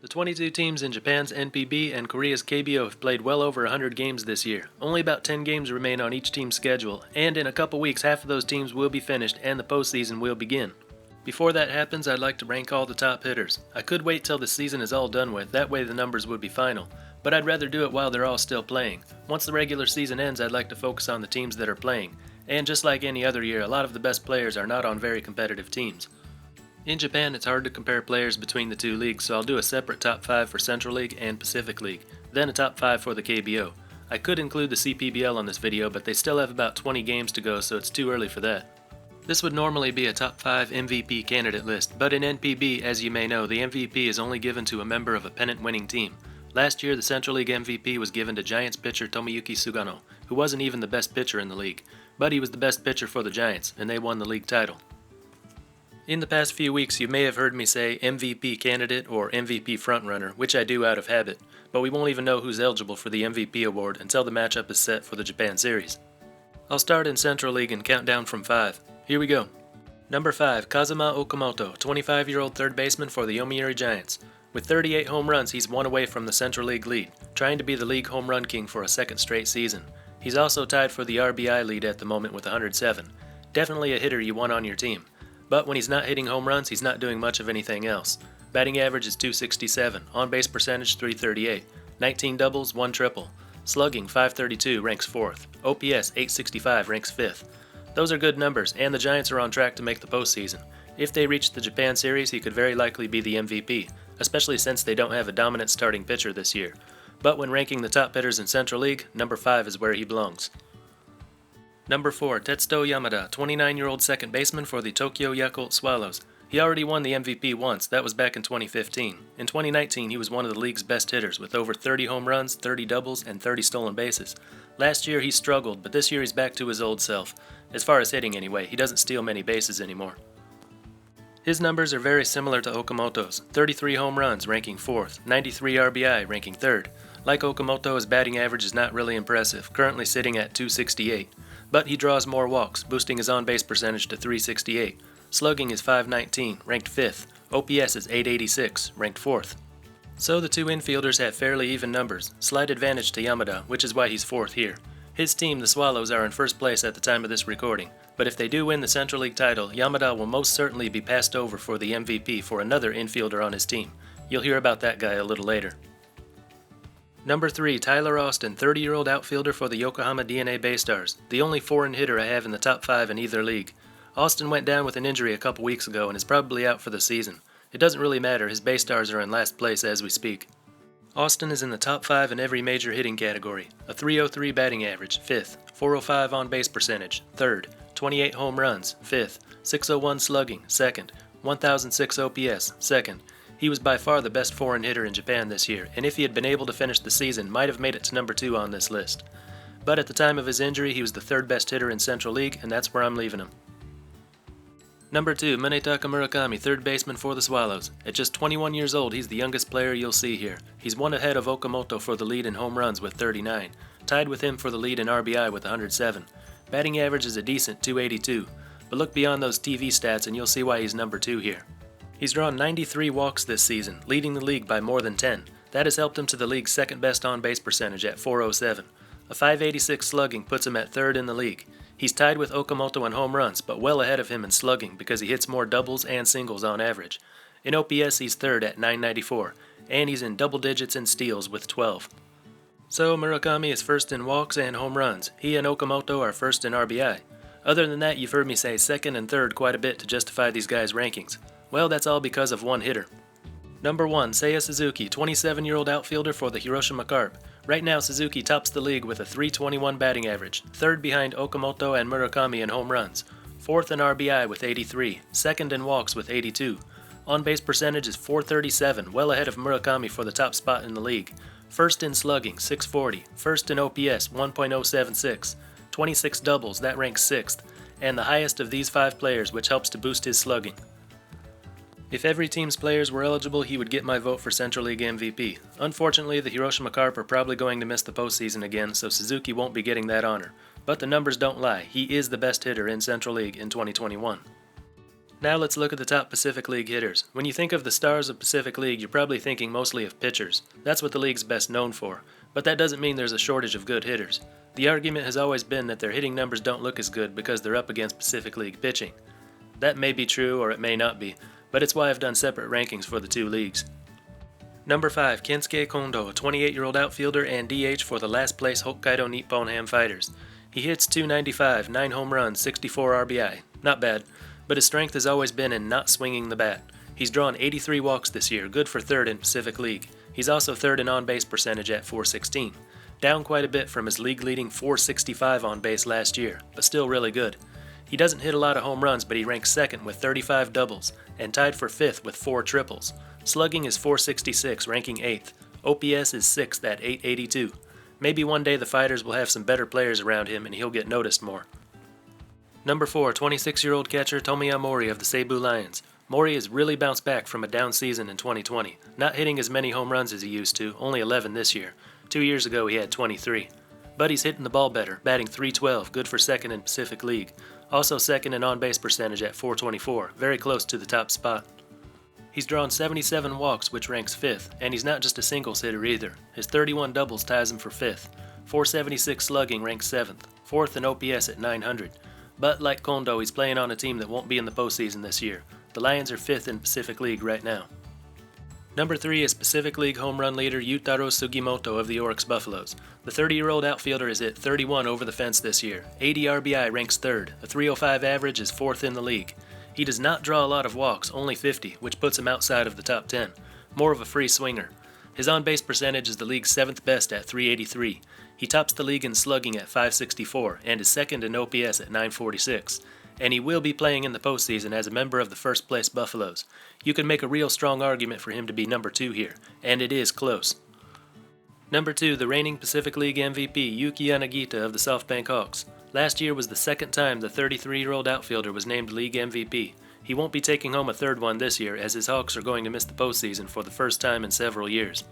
The 22 teams in Japan's NPB and Korea's KBO have played well over 100 games this year. Only about 10 games remain on each team's schedule, and in a couple weeks half of those teams will be finished and the postseason will begin. Before that happens, I'd like to rank all the top hitters. I could wait till the season is all done with, that way the numbers would be final, but I'd rather do it while they're all still playing. Once the regular season ends, I'd like to focus on the teams that are playing, and just like any other year, a lot of the best players are not on very competitive teams. In Japan, it's hard to compare players between the two leagues, so I'll do a separate top 5 for Central League and Pacific League, then a top 5 for the KBO. I could include the CPBL on this video, but they still have about 20 games to go, so it's too early for that. This would normally be a top 5 MVP candidate list, but in NPB, as you may know, the MVP is only given to a member of a pennant-winning team. Last year, the Central League MVP was given to Giants pitcher Tomoyuki Sugano, who wasn't even the best pitcher in the league, but he was the best pitcher for the Giants, and they won the league title. In the past few weeks, you may have heard me say MVP candidate or MVP frontrunner, which I do out of habit, but we won't even know who's eligible for the MVP award until the matchup is set for the Japan series. I'll start in Central League and count down from 5. Here we go. Number 5, Kazuma Okamoto, 25-year-old third baseman for the Yomiuri Giants. With 38 home runs, he's one away from the Central League lead, trying to be the league home run king for a second straight season. He's also tied for the RBI lead at the moment with 107. Definitely a hitter you want on your team. But when he's not hitting home runs, he's not doing much of anything else. Batting average is .267, on-base percentage .338, 19 doubles, 1 triple. Slugging .532 ranks 4th, OPS .865 ranks 5th. Those are good numbers, and the Giants are on track to make the postseason. If they reach the Japan series, he could very likely be the MVP, especially since they don't have a dominant starting pitcher this year. But when ranking the top hitters in Central League, number 5 is where he belongs. Number 4, Testo Yamada, 29-year-old second baseman for the Tokyo Yakult Swallows. He already won the MVP once, that was back in 2015. In 2019, he was one of the league's best hitters, with over 30 home runs, 30 doubles, and 30 stolen bases. Last year he struggled, but this year he's back to his old self. As far as hitting anyway, he doesn't steal many bases anymore. His numbers are very similar to Okamoto's, 33 home runs, ranking 4th, 93 RBI, ranking 3rd. Like Okamoto, his batting average is not really impressive, currently sitting at .268. But he draws more walks, boosting his on-base percentage to .368. Slugging is .519, ranked 5th. OPS is .886, ranked 4th. So the two infielders have fairly even numbers, slight advantage to Yamada, which is why he's 4th here. His team, the Swallows, are in first place at the time of this recording, but if they do win the Central League title, Yamada will most certainly be passed over for the MVP for another infielder on his team. You'll hear about that guy a little later. Number 3, Tyler Austin, 30-year-old outfielder for the Yokohama DNA Baystars, the only foreign hitter I have in the top 5 in either league. Austin went down with an injury a couple weeks ago and is probably out for the season. It doesn't really matter, his Baystars are in last place as we speak. Austin is in the top 5 in every major hitting category, a .303 batting average, 5th, .405 on-base percentage, 3rd, 28 home runs, 5th, .601 slugging, 2nd, 1006 OPS, 2nd. He was by far the best foreign hitter in Japan this year, and if he had been able to finish the season, might have made it to number 2 on this list. But at the time of his injury, he was the 3rd best hitter in Central League, and that's where I'm leaving him. Number 2, Manetaka Murakami, third baseman for the Swallows. At just 21 years old, he's the youngest player you'll see here. He's one ahead of Okamoto for the lead in home runs with 39, tied with him for the lead in RBI with 107. Batting average is a decent .282, but look beyond those TV stats and you'll see why he's number 2 here. He's drawn 93 walks this season, leading the league by more than 10. That has helped him to the league's second best on-base percentage at .407. A .586 slugging puts him at 3rd in the league. He's tied with Okamoto in home runs, but well ahead of him in slugging because he hits more doubles and singles on average. In OPS, he's 3rd at .994, and he's in double digits in steals with 12. So Murakami is 1st in walks and home runs. He and Okamoto are 1st in RBI. Other than that, you've heard me say 2nd and 3rd quite a bit to justify these guys' rankings. Well, that's all because of one hitter. Number 1, Seiya Suzuki, 27-year-old outfielder for the Hiroshima Carp. Right now, Suzuki tops the league with a .321 batting average, 3rd behind Okamoto and Murakami in home runs, 4th in RBI with 83, 2nd in walks with 82. On-base percentage is .437, well ahead of Murakami for the top spot in the league. 1st in slugging, .640, 1st in OPS, .1.076, 26 doubles, that ranks 6th, and the highest of these 5 players, which helps to boost his slugging. If every team's players were eligible, he would get my vote for Central League MVP. Unfortunately, the Hiroshima Carp are probably going to miss the postseason again, so Suzuki won't be getting that honor. But the numbers don't lie, he is the best hitter in Central League in 2021. Now let's look at the top Pacific League hitters. When you think of the stars of Pacific League, you're probably thinking mostly of pitchers. That's what the league's best known for. But that doesn't mean there's a shortage of good hitters. The argument has always been that their hitting numbers don't look as good because they're up against Pacific League pitching. That may be true or it may not be, but it's why I've done separate rankings for the two leagues. Number 5, Kensuke Kondo, a 28-year-old outfielder and DH for the last place Hokkaido Nippon Ham Fighters. He hits .295, 9 home runs, 64 RBI. Not bad, but his strength has always been in not swinging the bat. He's drawn 83 walks this year, good for third in Pacific League. He's also third in on-base percentage at .416. Down quite a bit from his league-leading .465 on base last year, but still really good. He doesn't hit a lot of home runs, but he ranks second with 35 doubles, and tied for fifth with 4 triples. Slugging is .466, ranking 8th. OPS is 6th at .882. Maybe one day the Fighters will have some better players around him and he'll get noticed more. Number 4, 26-year-old catcher Tomohiro Mori of the Seibu Lions. Mori has really bounced back from a down season in 2020, not hitting as many home runs as he used to, only 11 this year. 2 years ago he had 23. But he's hitting the ball better, batting .312, good for second in Pacific League. Also second in on-base percentage at .424, very close to the top spot. He's drawn 77 walks, which ranks 5th, and he's not just a singles hitter either. His 31 doubles ties him for 5th. .476 slugging ranks 7th, 4th in OPS at .900. But like Kondo, he's playing on a team that won't be in the postseason this year. The Lions are 5th in Pacific League right now. Number 3 is Pacific League home run leader Yutaro Suzuki of the Oryx Buffaloes. The 30-year-old outfielder has hit 31 over the fence this year. 80 RBI ranks 3rd. A .305 average is 4th in the league. He does not draw a lot of walks, only 50, which puts him outside of the top 10. More of a free swinger. His on-base percentage is the league's 7th best at .383. He tops the league in slugging at .564 and is second in OPS at .946. And he will be playing in the postseason as a member of the first-place Buffaloes. You can make a real strong argument for him to be number 2 here, and it is close. Number 2, the reigning Pacific League MVP, Yuki Yanagita of the SoftBank Hawks. Last year was the second time the 33-year-old outfielder was named league MVP. He won't be taking home a third one this year, as his Hawks are going to miss the postseason for the first time in several years.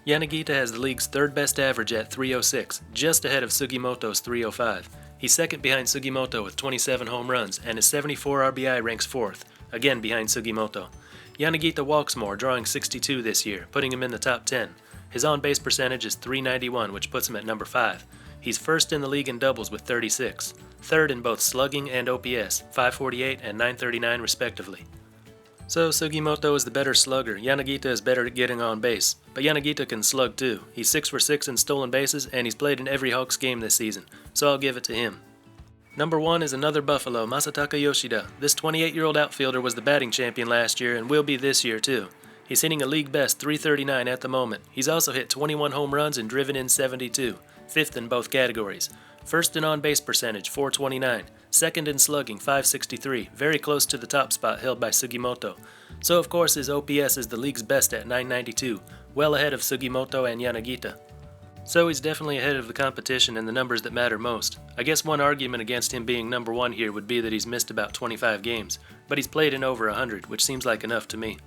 Yanagita has the league's 3rd best average at .306, just ahead of Sugimoto's .305. He's second behind Sugimoto with 27 home runs, and his 74 RBI ranks 4th, again behind Sugimoto. Yanagita walks more, drawing 62 this year, putting him in the top 10. His on-base percentage is .391, which puts him at number 5. He's first in the league in doubles with 36, third in both slugging and OPS, .548 and .939 respectively. So Sugimoto is the better slugger, Yanagita is better at getting on base, but Yanagita can slug too. He's 6 for 6 in stolen bases, and he's played in every Hawks game this season, so I'll give it to him. Number 1 is another Buffalo, Masakayoshi Yoshida. This 28-year-old outfielder was the batting champion last year and will be this year too. He's hitting a league best .339 at the moment. He's also hit 21 home runs and driven in 72, 5th in both categories. First in on-base percentage, .429. Second in slugging, .563, very close to the top spot held by Sugimoto. So of course his OPS is the league's best at .992, well ahead of Sugimoto and Yanagita. So he's definitely ahead of the competition in the numbers that matter most. I guess one argument against him being number 1 here would be that he's missed about 25 games, but he's played in over 100, which seems like enough to me.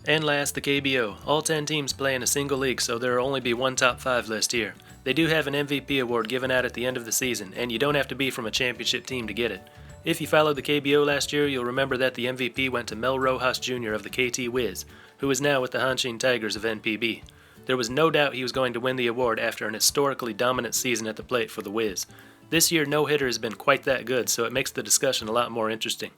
And last, the KBO. All 10 teams play in a single league, so there will only be one top 5 list here. They do have an MVP award given out at the end of the season, and you don't have to be from a championship team to get it. If you followed the KBO last year, you'll remember that the MVP went to Mel Rojas Jr. of the KT Wiz, who is now with the Hanshin Tigers of NPB. There was no doubt he was going to win the award after an historically dominant season at the plate for the Wiz. This year, no hitter has been quite that good, so it makes the discussion a lot more interesting.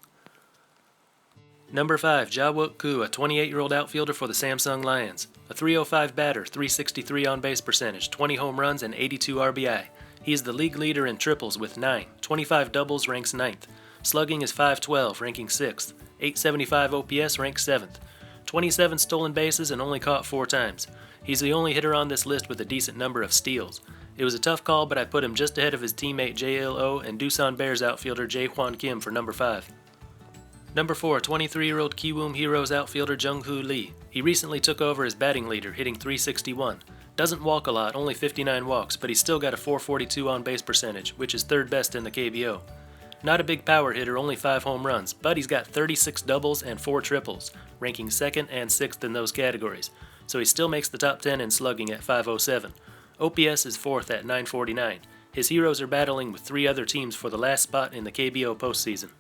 Number 5, Ja Wook-koo, a 28-year-old outfielder for the Samsung Lions. A .305 batter, .363 on-base percentage, 20 home runs, and 82 RBI. He is the league leader in triples with 9, 25 doubles, ranks 9th. Slugging is .512, ranking 6th. .875 OPS, ranks 7th. 27 stolen bases and only caught 4 times. He's the only hitter on this list with a decent number of steals. It was a tough call, but I put him just ahead of his teammate JLO and Doosan Bears outfielder Jae Jun Kim for number 5. Number 4, 23-year-old Kiwoom Heroes outfielder Jungkoo Lee. He recently took over as batting leader, hitting .361. Doesn't walk a lot, only 59 walks, but he's still got a .442 on-base percentage, which is 3rd best in the KBO. Not a big power hitter, only 5 home runs, but he's got 36 doubles and 4 triples, ranking 2nd and 6th in those categories, so he still makes the top 10 in slugging at .507. OPS is 4th at .949. His Heroes are battling with 3 other teams for the last spot in the KBO postseason.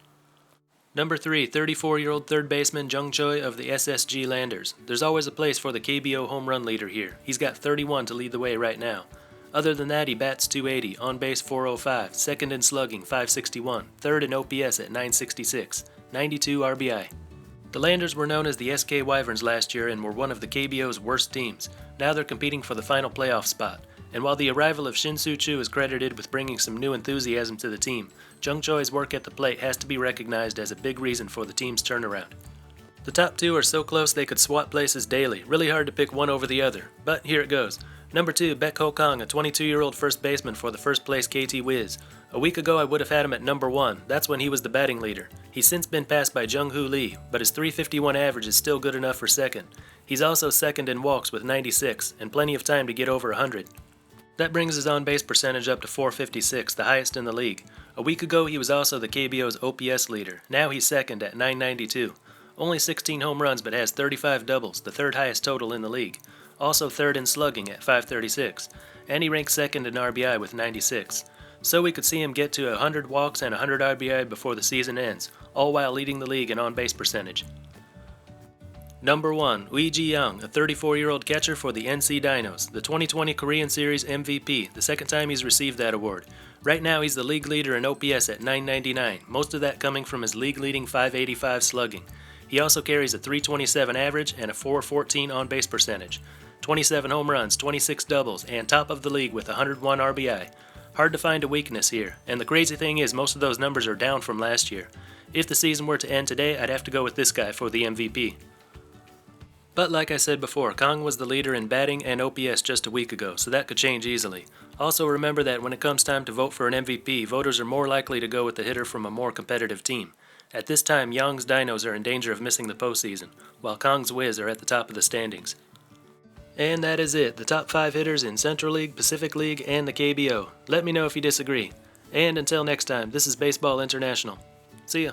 Number 3, 34-year-old third baseman Jung Choi of the SSG Landers. There's always a place for the KBO home run leader here. He's got 31 to lead the way right now. Other than that, he bats .280, on base .405, second in slugging .561, third in OPS at .966, 92 RBI. The Landers were known as the SK Wyverns last year and were one of the KBO's worst teams. Now they're competing for the final playoff spot. And while the arrival of Shin-Soo Choo is credited with bringing some new enthusiasm to the team, Jung Choi's work at the plate has to be recognized as a big reason for the team's turnaround. The top two are so close they could swap places daily, really hard to pick one over the other, but here it goes. Number 2, Jung Ho Kang, a 22-year-old first baseman for the first place KT Wiz. A week ago I would have had him at number 1, that's when he was the batting leader. He's since been passed by Jungkoo Lee, but his .351 average is still good enough for second. He's also second in walks with 96, and plenty of time to get over 100. That brings his on-base percentage up to .456, the highest in the league. A week ago he was also the KBO's OPS leader, now he's second at .992. Only 16 home runs but has 35 doubles, the third highest total in the league. Also third in slugging at .536, and he ranks second in RBI with 96. So we could see him get to 100 walks and 100 RBI before the season ends, all while leading the league in on-base percentage. Number 1, Luigi Young, a 34-year-old catcher for the NC Dinos, the 2020 Korean Series MVP, the second time he's received that award. Right now he's the league leader in OPS at .999, most of that coming from his league-leading .585 slugging. He also carries a .327 average and a .414 on-base percentage. 27 home runs, 26 doubles, and top of the league with 101 RBI. Hard to find a weakness here, and the crazy thing is most of those numbers are down from last year. If the season were to end today, I'd have to go with this guy for the MVP. But like I said before, Kang was the leader in batting and OPS just a week ago, so that could change easily. Also remember that when it comes time to vote for an MVP, voters are more likely to go with the hitter from a more competitive team. At this time, Young's Dinos are in danger of missing the postseason, while Kang's Wiz are at the top of the standings. And that is it, the top 5 hitters in Central League, Pacific League, and the KBO. Let me know if you disagree. And until next time, this is Baseball International. See ya.